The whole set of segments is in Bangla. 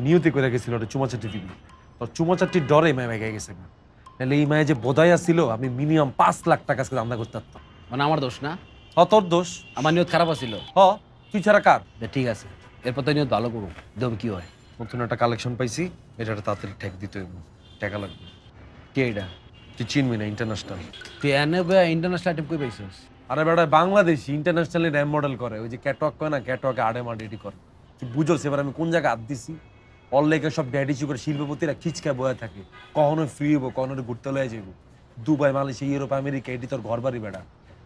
নিয়তি করে গেছিল ওটা চুমাচাটি দিবি, তোর চুমাচাটির ডরে মায় ভেঙে গেছে না, নাহলে এই মায়ে যে বোধাইয়া ছিল আমি মিনিমাম 5 লাখ টাকা আজকে দান্দা করতে পারতাম। মানে আমার দোষ না? তোর দোষ। আমার নিয়ত খারাপ আছিল। তুই ছাড়া কার? ঠিক আছে, এরপর তো নিয়ত ভালো করুন, দেখুন কি হয়। নতুন একটা কালেকশন পাইছি, এটা তাড়াতাড়ি ঠেক দিতে হইব, টাকা লাগবে। কে এটা? তুই চিনবি না, ইন্টারন্যাশনাল। তুই এনে ইন্টারন্যাশনাল আইটেম কই পাইছিস? আরে বেটা বাংলাদেশি ইন্টারন্যাশনালি র্যাম মডেল করে, ওই যে ক্যাটওয়াক করে না, ক্যাটওয়াকে আডেমাডেডি করে। তুই বুঝোস এবার আমি কোন জায়গায় হাত দিছি? অনলাইনে সব ড্যাডি চুকের শিল্পপতিরা খিচকায় বয়ে থাকে, কখনো ফ্রি হবো, কখনো ঘুরতে লয়ে যাবো দুবাই, মালয়েশিয়া, ইউরোপ, আমেরিকা। এটি তোর ঘর বাড়ি বেড়া,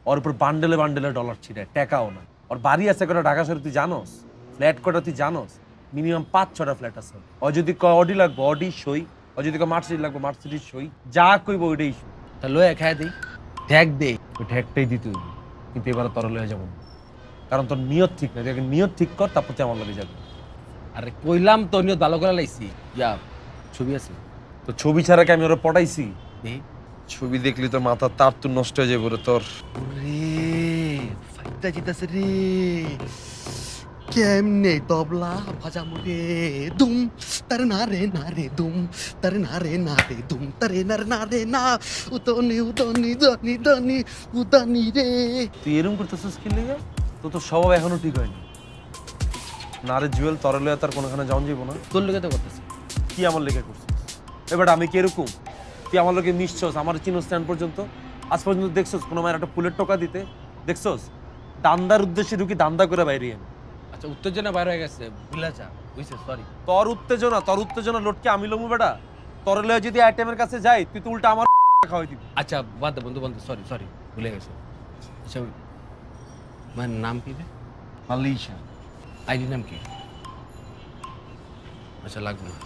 ওর উপর বান্ডেলে বান্ডেলে ডলার ছিটায়, টাকাও না। ওর বাড়ি আছে কটা ঢাকা শহরে তুই জানোস? ফ্ল্যাট কটা তুই জানোস? মিনিমাম 5-6টা ফ্ল্যাট আছে। ও যদি অডি লাগবো অডি সই, ও যদি মার্সিডিজ লাগবো মার্সিডিজ সই, যা কইব ওইটাই সই। তা লয়ে খাই দিই, ঠেক দে। ওই ঠেকটাই দিতে হইব, কিন্তু এবারে তোর লয়ে যাবো না, কারণ তোর নিয়ত ঠিক না। তুই আগে নিয়ত ঠিক কর, তারপর তুই আমার লগে যাবি। আরে কইলাম তো নিয়ত ভালো করে লাইছি। যা, ছবি আছে তো ছবি ছাড়া কি আমি ওরা পটাইছি? দেই। ছবি দেখলি তো মাথা তার তো নষ্ট হয়ে যাবে রে তোর। ওরে ফাইটা জিতাছে রে, কেমনে তবলা বাজামু রে, দুম তারে না রে না রে, দুম তারে না রে না রে, দুম তারে না রে না রে না, উদনি উদনি দনি দনি উদনি রে। তুই এরকম করতেছিস কি লিগে? তো স্বভাব এখনো ঠিক হয়নি। না রে জুয়েল, তোর লয়ে তার কোনোখানে যাওয়া যাইব না। তোর লোকে তো করতেছি। কি আমার লেগে করছিস? এবার আমি কি এরকম? তুই আমার লোকে মিশছস, আমার চিনো স্ট্যান্ড পর্যন্ত, আজ পর্যন্ত দেখছস কোনো মায়ের একটা ফুলের টোকা দিতে? দেখছস? দান্দার উদ্দেশ্যে ঢুকি দান্দা করে বাইরে আমি। আচ্ছা, উত্তেজনা বাইরে হয়ে গেছে, ভুলা যা, বুঝছিস? সরি। তোর উত্তেজনা লোটকে আমি লমু বেটা। তোর লয়ে যদি আইটেমের কাছে যাই, তুই তো উল্টা আমার খাওয়াই দিবি। আচ্ছা বাদ দে বন্ধু, বন্ধু সরি সরি, ভুলে গেছে। আচ্ছা মানে নাম কি রে? মালিশা। আইডি নাম কি? আচ্ছা লাগবে না।